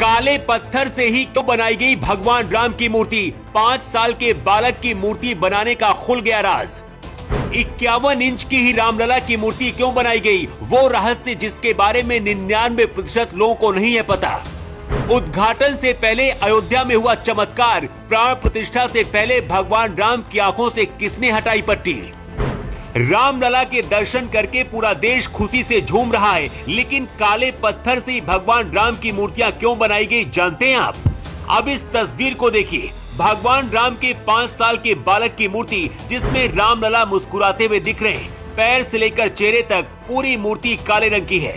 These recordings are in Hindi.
काले पत्थर से ही क्यों बनाई गई भगवान राम की मूर्ति? 5 साल के बालक की मूर्ति बनाने का खुल गया राज। 51 इंच की ही रामलला की मूर्ति क्यों बनाई गई? वो रहस्य जिसके बारे में 99% लोगों को नहीं है पता। उद्घाटन से पहले अयोध्या में हुआ चमत्कार, प्राण प्रतिष्ठा से पहले भगवान राम की आंखों से किसने हटाई पट्टी? रामलला के दर्शन करके पूरा देश खुशी से झूम रहा है, लेकिन काले पत्थर से भगवान राम की मूर्तियां क्यों बनाई गई जानते हैं आप? अब इस तस्वीर को देखिए। भगवान राम के 5 साल के बालक की मूर्ति जिसमें रामलला मुस्कुराते हुए दिख रहे हैं। पैर से लेकर चेहरे तक पूरी मूर्ति काले रंग की है।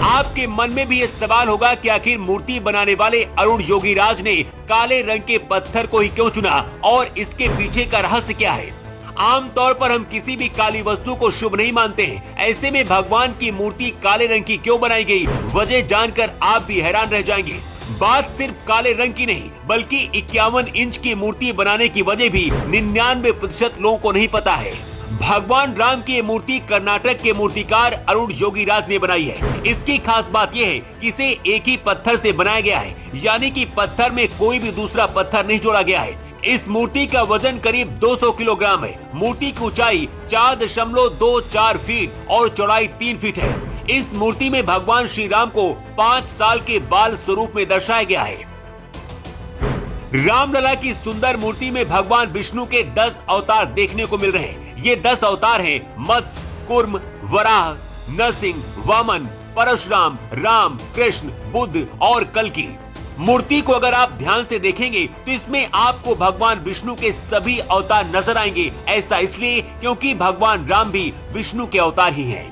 आपके मन में भी ये सवाल होगा कि आखिर मूर्ति बनाने वाले अरुण योगीराज ने काले रंग के पत्थर को ही क्यों चुना और इसके पीछे का रहस्य क्या है? आमतौर पर हम किसी भी काली वस्तु को शुभ नहीं मानते हैं। ऐसे में भगवान की मूर्ति काले रंग की क्यों बनाई गई, वजह जानकर आप भी हैरान रह जाएंगे। बात सिर्फ काले रंग की नहीं, बल्कि 51 इंच की मूर्ति बनाने की वजह भी 99% लोगों को नहीं पता है। भगवान राम की ये मूर्ति कर्नाटक के मूर्तिकार अरुण योगीराज ने बनाई है। इसकी खास बात यह है कि इसे एक ही पत्थर से बनाया गया है, यानी कि पत्थर में कोई भी दूसरा पत्थर नहीं जोड़ा गया है। इस मूर्ति का वजन करीब 200 किलोग्राम है। मूर्ति की ऊंचाई 4.24 फीट और चौड़ाई 3 फीट है। इस मूर्ति में भगवान श्री राम को 5 साल के बाल स्वरूप में दर्शाया गया है। रामलला की सुंदर मूर्ति में भगवान विष्णु के 10 अवतार देखने को मिल रहे हैं। ये 10 अवतार हैं मत्स्य, कूर्म, वराह, नरसिंह, वामन, परशुराम, राम, कृष्ण, बुद्ध और कल्कि। मूर्ति को अगर आप ध्यान से देखेंगे तो इसमें आपको भगवान विष्णु के सभी अवतार नजर आएंगे। ऐसा इसलिए क्योंकि भगवान राम भी विष्णु के अवतार ही हैं।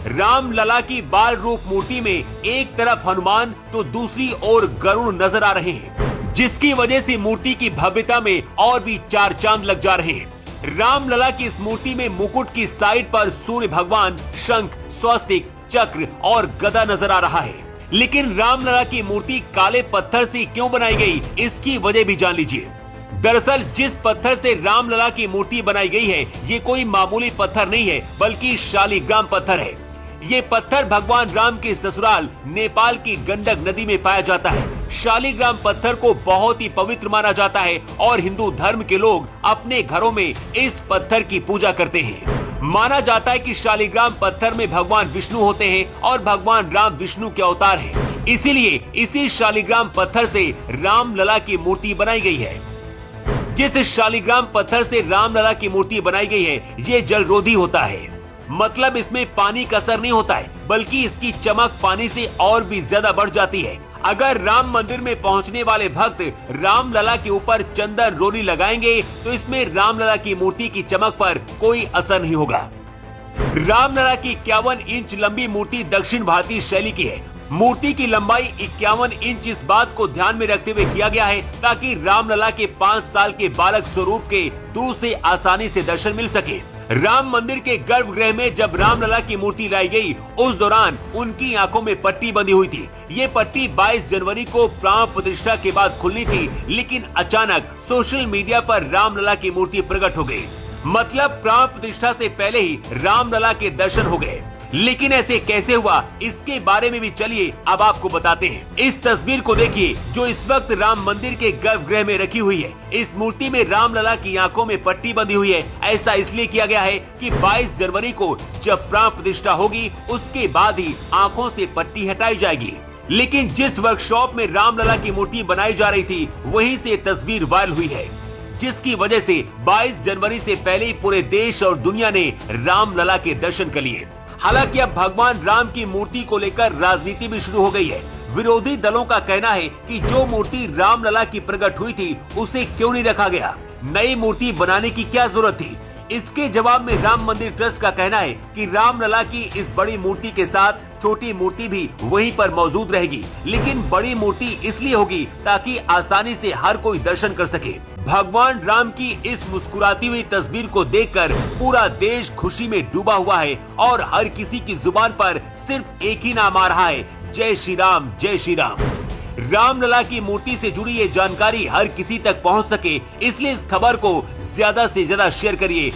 रामलला की बाल रूप मूर्ति में एक तरफ हनुमान तो दूसरी ओर गरुड़ नजर आ रहे हैं, जिसकी वजह से मूर्ति की भव्यता में और भी 4 चांद लग जा रहे हैं। रामलला की इस मूर्ति में मुकुट की साइड पर सूर्य भगवान, शंख, स्वस्तिक, चक्र और गदा नजर आ रहा है। लेकिन रामलला की मूर्ति काले पत्थर से क्यों बनाई गई, इसकी वजह भी जान लीजिए। दरअसल जिस पत्थर से रामलला की मूर्ति बनाई गई है, ये कोई मामूली पत्थर नहीं है, बल्कि शालिग्राम पत्थर है। ये पत्थर भगवान राम के ससुराल नेपाल की गंडक नदी में पाया जाता है। शालिग्राम पत्थर को बहुत ही पवित्र माना जाता है और हिंदू धर्म के लोग अपने घरों में इस पत्थर की पूजा करते हैं। माना जाता है कि शालिग्राम पत्थर में भगवान विष्णु होते हैं और भगवान राम विष्णु के अवतार हैं। इसीलिए इसी शालिग्राम पत्थर से रामलला की मूर्ति बनाई गई है। जिस शालिग्राम पत्थर से रामलला की मूर्ति बनाई गई है, ये जलरोधी होता है। मतलब इसमें पानी का असर नहीं होता है, बल्कि इसकी चमक पानी से और भी ज्यादा बढ़ जाती है। अगर राम मंदिर में पहुंचने वाले भक्त रामलला के ऊपर चंदन रोली लगाएंगे तो इसमें रामलला की मूर्ति की चमक पर कोई असर नहीं होगा। रामलला की 51 इंच लंबी मूर्ति दक्षिण भारतीय शैली की है। मूर्ति की लंबाई 51 इंच इस बात को ध्यान में रखते हुए किया गया है ताकि रामलला के 5 साल के बालक स्वरूप के दूर से आसानी से दर्शन मिल सके। राम मंदिर के गर्भगृह में जब रामलला की मूर्ति लाई गई, उस दौरान उनकी आंखों में पट्टी बंधी हुई थी। ये पट्टी 22 जनवरी को प्राण प्रतिष्ठा के बाद खुलनी थी, लेकिन अचानक सोशल मीडिया पर रामलला की मूर्ति प्रकट हो गई। मतलब प्राण प्रतिष्ठा से पहले ही रामलला के दर्शन हो गए। लेकिन ऐसे कैसे हुआ, इसके बारे में भी चलिए अब आपको बताते हैं। इस तस्वीर को देखिए जो इस वक्त राम मंदिर के गर्भगृह में रखी हुई है। इस मूर्ति में रामलला की आंखों में पट्टी बंधी हुई है। ऐसा इसलिए किया गया है कि 22 जनवरी को जब प्राण प्रतिष्ठा होगी, उसके बाद ही आंखों से पट्टी हटाई जाएगी। लेकिन जिस वर्कशॉप में रामलला की मूर्ति बनाई जा रही थी, वहीं से तस्वीर वायरल हुई है, जिसकी वजह से 22 जनवरी से पहले ही पूरे देश और दुनिया ने रामलला के दर्शन कर लिए। हालांकि अब भगवान राम की मूर्ति को लेकर राजनीति भी शुरू हो गई है। विरोधी दलों का कहना है कि जो मूर्ति रामलला की प्रकट हुई थी, उसे क्यों नहीं रखा गया, नई मूर्ति बनाने की क्या जरूरत थी। इसके जवाब में राम मंदिर ट्रस्ट का कहना है कि रामलला की इस बड़ी मूर्ति के साथ छोटी मूर्ति भी वहीं पर मौजूद रहेगी, लेकिन बड़ी मूर्ति इसलिए होगी ताकि आसानी से हर कोई दर्शन कर सके। भगवान राम की इस मुस्कुराती हुई तस्वीर को देखकर पूरा देश खुशी में डूबा हुआ है और हर किसी की जुबान पर सिर्फ एक ही नाम आ रहा है, जय श्री राम, जय श्री राम। रामलला की मूर्ति से जुड़ी ये जानकारी हर किसी तक पहुंच सके, इसलिए इस खबर को ज्यादा से ज्यादा शेयर करिए।